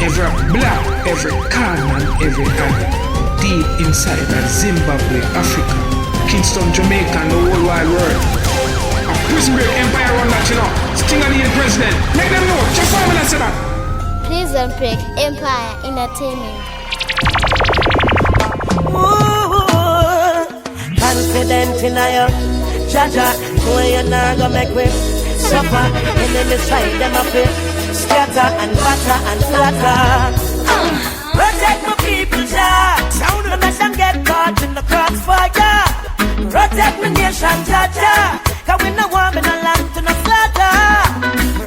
Every black, every can and every eye. Deep inside of Zimbabwe, Africa, Kingston, Jamaica and the whole wide world. A prison break empire run that, you know. Sting and the president. Make them know. Check for me and say that. Prison break empire entertainment. Ooh, confident in your Jaja, where you not gonna make me suffer. And then the side them up here, scatter and batter and flatter. Protect my people, Jah. Don't let them get caught in the crossfire. Protect my nation, Jaja. Cause we no want me no land to no slaughter.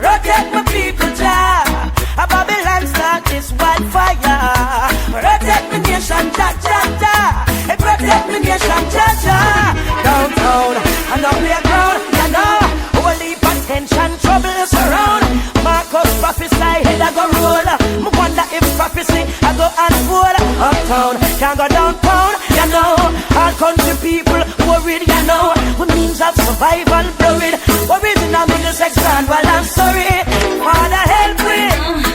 Protect my people, Jah. A Babylon start this wildfire. Protect my nation, Jaja. Hey, protect my nation, Jaja. Downtown and up playground, you know. Whole heap of tension, trouble is around. Marcus prophesy, head I go roll. I wonder if prophecy I go unfold. Uptown, can't go downtown, you know. All country people worried, you know. With means of survival blurred. Worried in the Middlesex land, well I'm sorry. Father help me,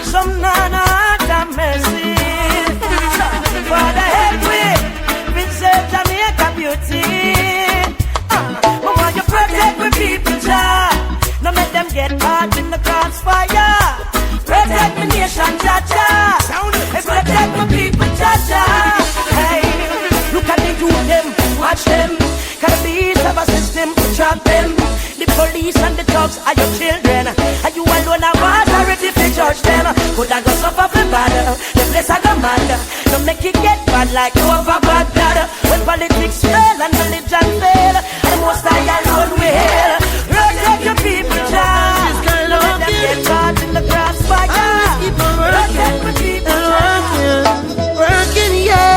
some nana have mercy. Father help me, preserve Jamaica beauty. I want you protect my people, Jah. No make them get caught in the crossfire. Protect my nation, Jaja. Hey, protect my people, Jaja. Hey, look at the youth them, watch them. Cause the beast of a system, trap them. The police and the thugs are your children. And you alone are authority to judge them. Could I go suffer for bad? The place I go mad. Don't make it get bad like over bad blood. When politics fail and religion fail, and most I alone will. Protect your people, Jah. Don't let them get caught in the crossfire. Protect my people, Jah. Working, yeah.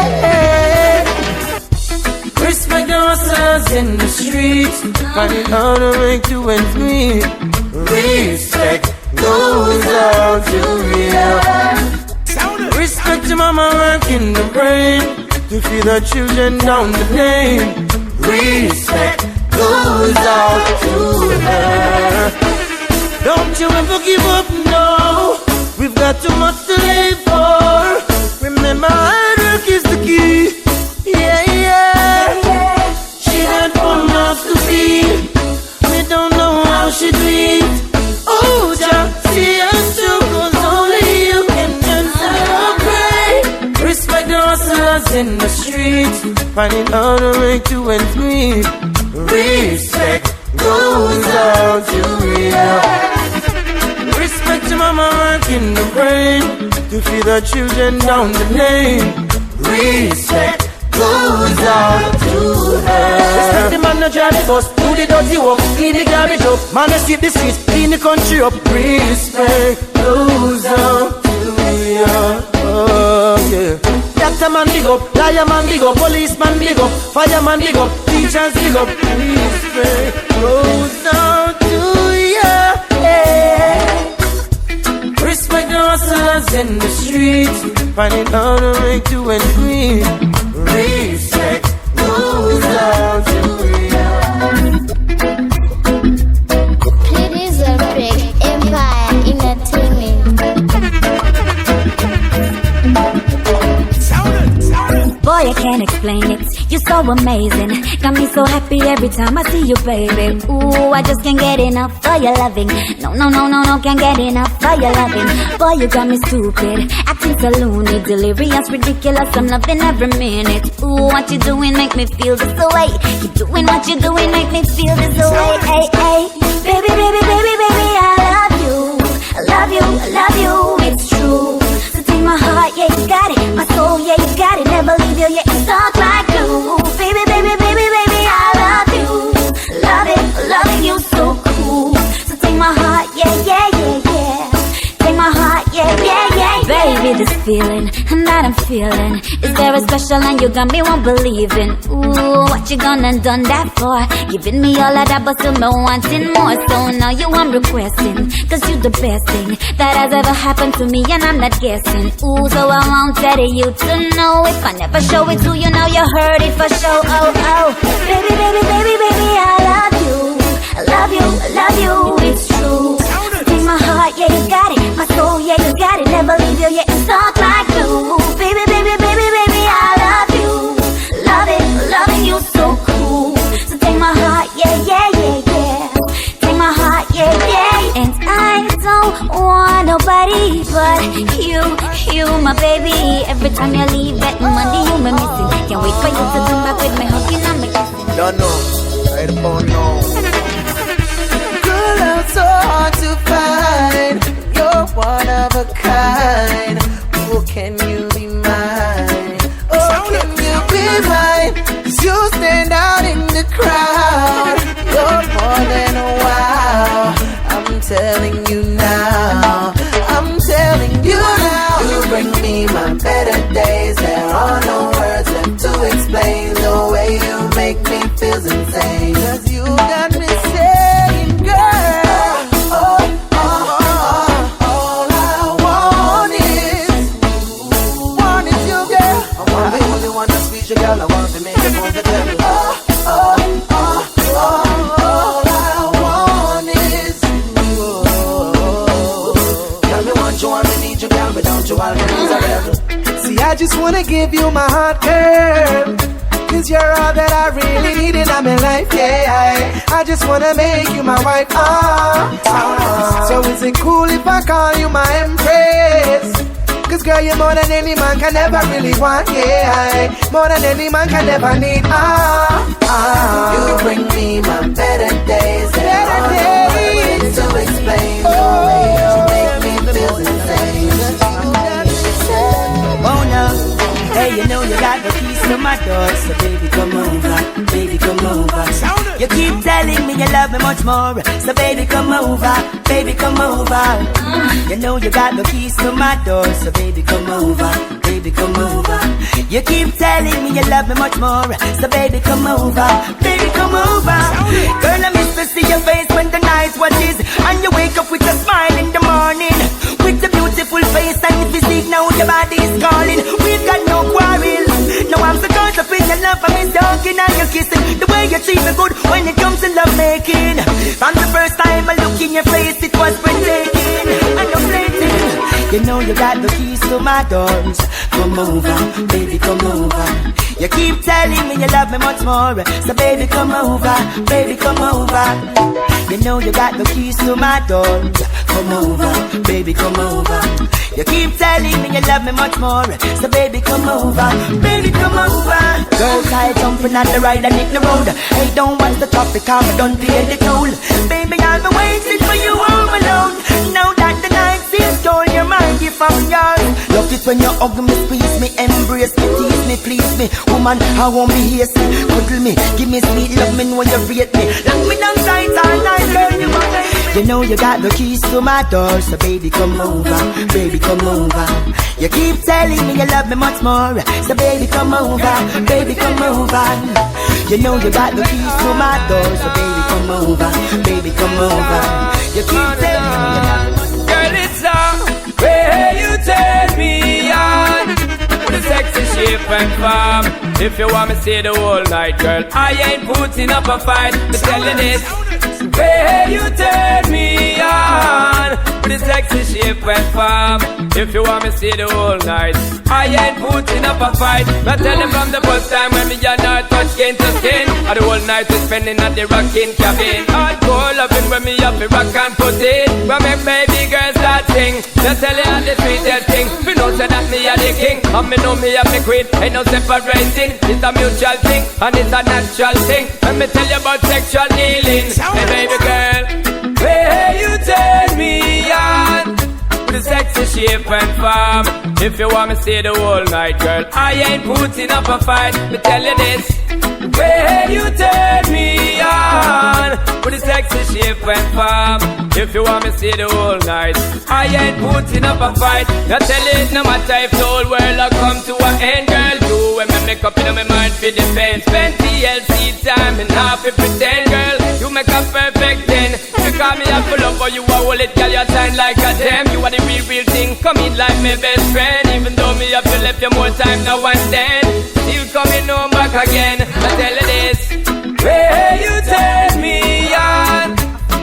Respect the hustlers in the streets. Finding how to make two and three. Respect goes out to you. Respect your mama working the brain to feed the children down the lane. Respect goes out to her. Don't you ever give up, no. We've got too much to live for. Remember, hard work is the key. Yeah, yeah. She had one mouth to feed. We don't know how she do it. Oh, just see us through, 'cause only you can answer her prayer. Respect the hustlers in the streets, finding how to make two and three. Respect goes out to you. Respect your mama working the brain to feed the children down the lane. Respect goes out to her. Respect the man that drive the bus, do the dirty work, clean the garbage up. Man that sweep the streets, clean the country up. Respect goes out to you. Oh yeah. Doctor man big up, liar man big up, policeman big up, fireman big up, teachers big up. Respect goes out to you. Yeah. Respect the hustlers in the streets, finding how to make two and three. Respect goes out to you. Prison break empire entertainment. Boy, I can't explain it. You're so amazing. Got me so happy every time I see you, baby. Ooh, I just can't get enough of your loving. No, no, no, no, no, can't get enough of your loving. Boy, you got me stupid, acting so loony, delirious, ridiculous. I'm loving every minute. Ooh, what you doing make me feel this way. Keep doing what you doing, make me feel this way. Hey, hey, baby, baby, baby, baby, I love you. I love you, I love you, it's true. So take my heart, yeah, you got it. My soul, yeah, you got it. Never leave you, yeah, it's stuck like glue. Baby, baby, baby, baby, I love you. Love it, loving you so cool. So take my heart, yeah, yeah, yeah, yeah. Take my heart, yeah, yeah, yeah, yeah. Baby, this feeling that I'm feeling is very special and you got me won't believe in. Ooh, what you gonna done that for? Giving me all of that but still no wanting more. So now you I'm requesting, 'cause you the best thing that has ever happened to me and I'm not guessing. Ooh, so I won't tell you to know. If I never show it to you, now you heard it for sure. Oh, oh, baby, baby, baby, baby, I love you. I love you, I love you, it's true. Take my heart, yeah, you got it. My soul, yeah, you got it. Never leave you, yeah, it's all don't know. Right about now. Girl, I'm so hard to find. You're one of a kind. Oh, can you be mine? Oh, can you be mine? 'Cause you stand out in the crowd. You're more than a wow. I'm telling you now. I'm telling you now. You bring me my better days. There are no words left to explain the way you make me feel insane. 'Cause you got me saying, girl, all I want is you, girl. I want to be the only one to squeeze you, girl. I want to make you move the devil. All I want is you. Girl, me want you, I need you, girl. Without you, I'll be a rebel. See, I just wanna give you my heart, girl. 'Cause you're all that I really need in my life, yeah. I just wanna make you my wife, So is it cool if I call you my empress? 'Cause girl, you're more than any man can ever really want, yeah. More than any man can ever need, You bring me my better days. Better days. To explain the way you make me feel insane. Oh no, hey, you know you got the keys to my door, so baby come over, baby come over. You keep telling me you love me much more, so baby come over, baby come over. You know you got the keys to my door, so baby come over, baby come over. You keep telling me you love me much more, so baby come over, baby come over. Girl, I miss to see your face when the night watches, and you wake up with a smile in the morning, with a beautiful face and physique. Now your body's calling, we've got no quarrel. Now I'm so caught up in your love, I'm talking and you're kissing. The way you treat me good when it comes to love making. From the first time I look in your face, it was breathtaking. And you're flating. You know you got the keys to my doors. Come over, baby, come over. You keep telling me you love me much more, so baby, come over, baby, come over. You know you got the keys to my doors. Come over, baby, come over. You keep telling me you love me much more, so baby, come over, baby, come over. Girls, I jumping at the ride and hit the road. Hey, don't watch the traffic, I'm done pay the toll. Baby, I've been waiting for you all alone. Now that the night seems cold, your mind if I'm yours. Love it when you hug me, squeeze me, embrace me, tease me, please me. Woman, I won't be hasty. Cuddle me, give me sweet love me when you rate me. Lock me down tight all night, girl, you want me. You know you got the keys to my door, so baby, come over, baby, come over. You keep telling me you love me much more, so baby, come over, baby, come over. You know you got the keys to my door, so baby, come over, baby, come over. You keep telling me you love me much more. Girl, it's on where you turn me on, with a sexy shape and form. If you want me to stay the whole night, girl, I ain't putting up a fight. But tell you this, where you turn me on, with a sexy shape and form. If you want me to stay the whole night, I ain't putting up a fight. But tell them from the first time when me and her touch skin to skin, and the whole night we spending at the rocking cabin. Hardcore loving when me up the rock and put it, when make baby girls start sing. Just tell you all the sweetest thing. Me know say that me a the king, and me know me a the queen. Ain't no separating, it's a mutual thing, and it's a natural thing. Let me tell you about sexual healing. Hey baby girl, where you turn me on, with a sexy shape and form. If you want me to stay the whole night, girl, I ain't putting up a fight. Me tell you this, where you turn me on, with a sexy shape and form. If you want me to stay the whole night, I ain't putting up a fight. Now tell it, no matter if the whole world will come to an end, girl. Do when me make up in my mind for defense. Spend TLC time and half it pretend, girl. You make a perfect 10. You call me up full up, but you a hold it, girl. You shine like a gem. You are the real thing. Come in like my best friend. Even though me have to left you more time now and then, still coming home back again. I tell you this, where you turn me on,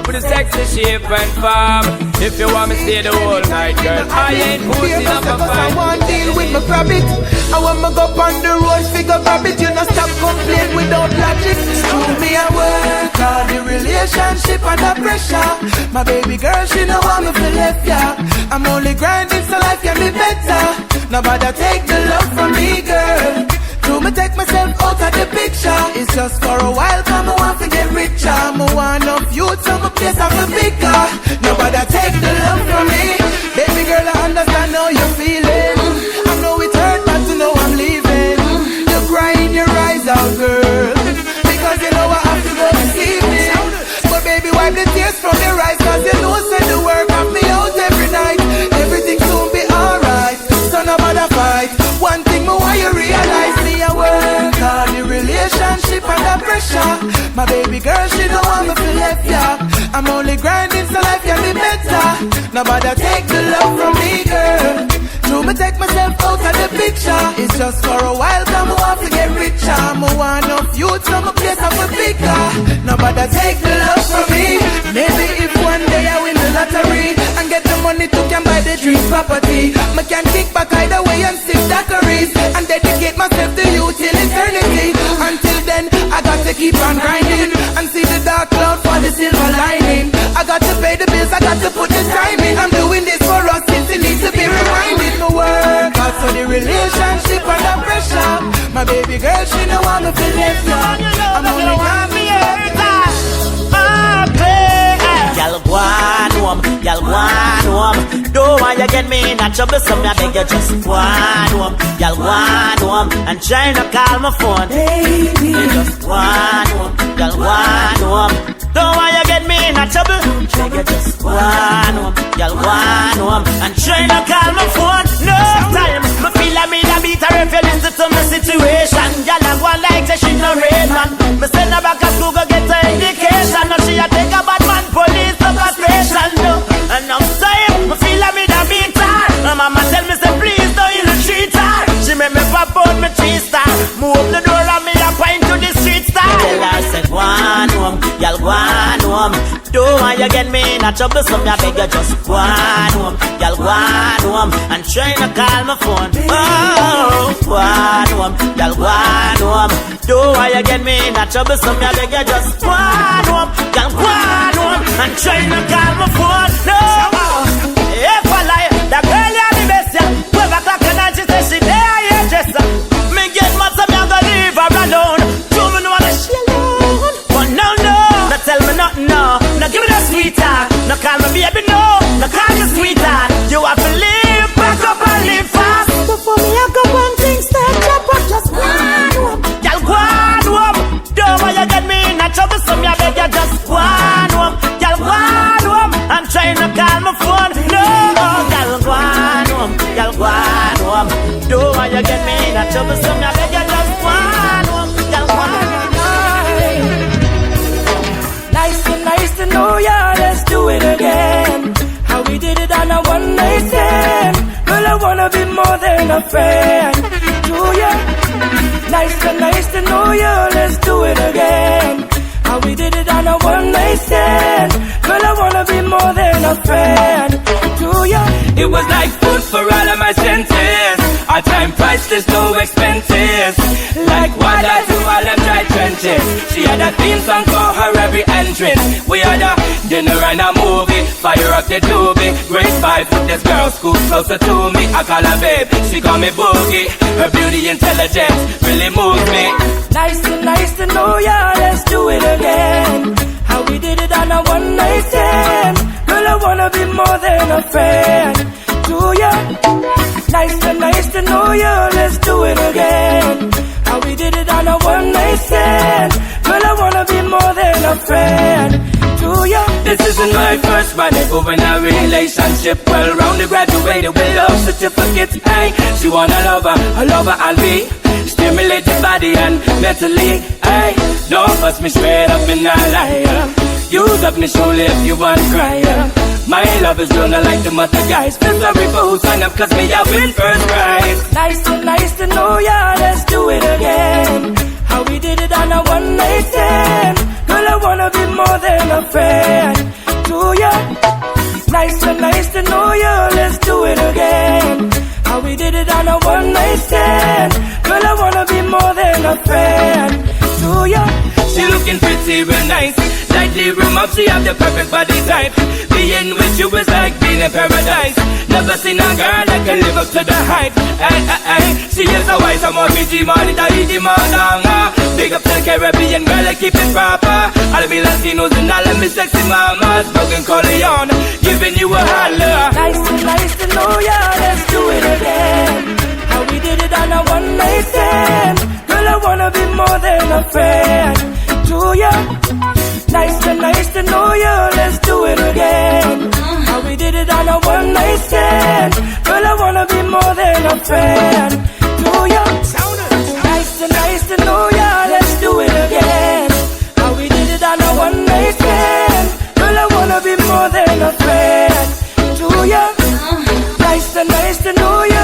with a sexy shape and form. If you want me to stay the whole night, girl, I ain't putting up a fight. I want deal with my rabbit. I want me go on the road, figure rabbit. You not stop complain without logic. Screw me at work, all the relationship under pressure. My baby girl, she know want me to left ya. I'm only grinding so life can be better. Nobody take the love from me, girl. Do me take myself out of the picture. It's just for a while, come I want to get richer. I want enough youth, so my place I'm a bigger. Nobody take the love from me. Baby girl, I understand how you're feeling. I know it hurt, but you know I'm leaving. You're crying your eyes out, girl, because you know I have to go this evening. But baby, wipe the tears from your eyes, cause you know send the work of me out every night. Everything soon be alright, so nobody fight. One thing more why you realize me I work on the relationship under pressure. My baby girl, she don't want me to left ya. I'm only grinding so life can be better. Nobody take the love from me, girl. True, me take myself out of the picture. It's just for a while, come I want to get richer. I'm want enough youth, so my place I'm a bigger. Nobody take the love from me. Maybe if one day I win the lottery and get the money to can buy the dream property, I can kick back either way and sip daiquiris and dedicate myself to you till eternity. Until then, I got to keep on grinding and see the dark cloud for the silver lining. I got to pay the bills, I got to put the time in. I'm doing this for us since it needs to be reminded. My work out for the relationship under pressure. My baby girl, she know I'm a left ya. I'm only want me Y'all go on home, y'all go on home. Don't want you get me in a trouble, so me I beg you just go on home. Y'all go on home and try to call my phone. Baby, just go on home, y'all go on home. Don't want you get me in a trouble, beg you just go on home. Y'all go on home and try to call my phone. No time, me feel like me da beat her if you listen to my situation. Y'all a go like say she no rain man. Me send her back to school go get her education. Now she a take a bad man police up a station. No, and I'm saying me feel like me da beat her. My mama tell me say please don't you treat her. She make me pop out me 3-star. Move the door and me a point to the street star. Tell her say go on home, y'all go on home. Don't want you get me in a trouble, so me I beg you just go on home. Y'all go on home and try to call my phone. Oh, go on home, y'all go on home. Don't want you get me in a trouble, so me I beg you just go on home. Y'all go on home and try to call my phone. No, if I lie, the girl you the best, yeah. 12 o'clock at night she say she there, yeah, dresser. Me get mad, so me I go leave her alone. Do me know that she alone, but no, no tell me nothing, no. Now give me that sweetheart. Now call me baby, no. Now call me sweetheart. You have to live, back up and live fast. Before me I go on things start drop up, just go on home. Y'all go on home. Don't want you get me in a trouble, so me I beg you just go on home. Y'all go on home. I'm trying to call my phone. No, y'all go on home. Y'all go on home. Don't want you get me in a trouble, so me I beg you just go on home. Y'all go on home. Nice to know ya, let's do it again. How we did it on a one-night stand. Girl, I wanna be more than a friend to ya. Nice to know ya, let's do it again. How we did it on a one-night stand. Girl, I wanna be more than a friend to ya. It was like food for all of my senses. Our time priceless, no expenses. Like water to all them dry trenches. She had a theme song for her every entrance. We had a dinner and a movie. Fire up the doobie. Grade 5 with this girl, school closer to me. I call her babe, she call me Boogie. Her beauty intelligence really moves me. Nice to know ya, let's do it again. How we did it on a one-night stand. Girl, I wanna be more than a friend to ya. Nice to know ya, let's do it again. How we did it on a one-night stand. Girl, I wanna be more than a friend to ya. This isn't my first rendezvous in a relationship. Well rounded, graduated with love certificates. Hey, she want a lover I'll be. Stimulate your body and mentally. Hey, don't fuss me straight up in a liar. Use up me shoulder if you want crier. My love is real, not like the other guys. Feel sorry for who sign up, cause me I win first prize. Nice to know ya, let's do it again. How we did it on a one-night stand. Girl, I wanna be more than a friend to ya. Nice to know ya, let's do it again. How we did it on a one-night stand. Girl, I wanna be more than a friend to ya. She looking pretty real nice. Like the room up, she have the perfect body type. Being with you is like being in paradise. Never seen a girl that can live up to the hype. Ay. She is a wise, I'm a bitchy man, it's a easy man. Big up to the Caribbean, girl, I keep it proper. All of me Latinos and all of me sexy mamas, broken Corleone, giving you a holler. Nice to know ya, let's do it again. How we did it on a one night stand. Girl, I wanna be more than a friend to ya. Nice to know ya, let's do it again. How we did it on a one night stand. Girl, I wanna be more than a friend to ya. Nice to know ya, let's do it again. How we did it on a one night stand. Girl, I wanna be more than a friend to ya. Nice to know ya.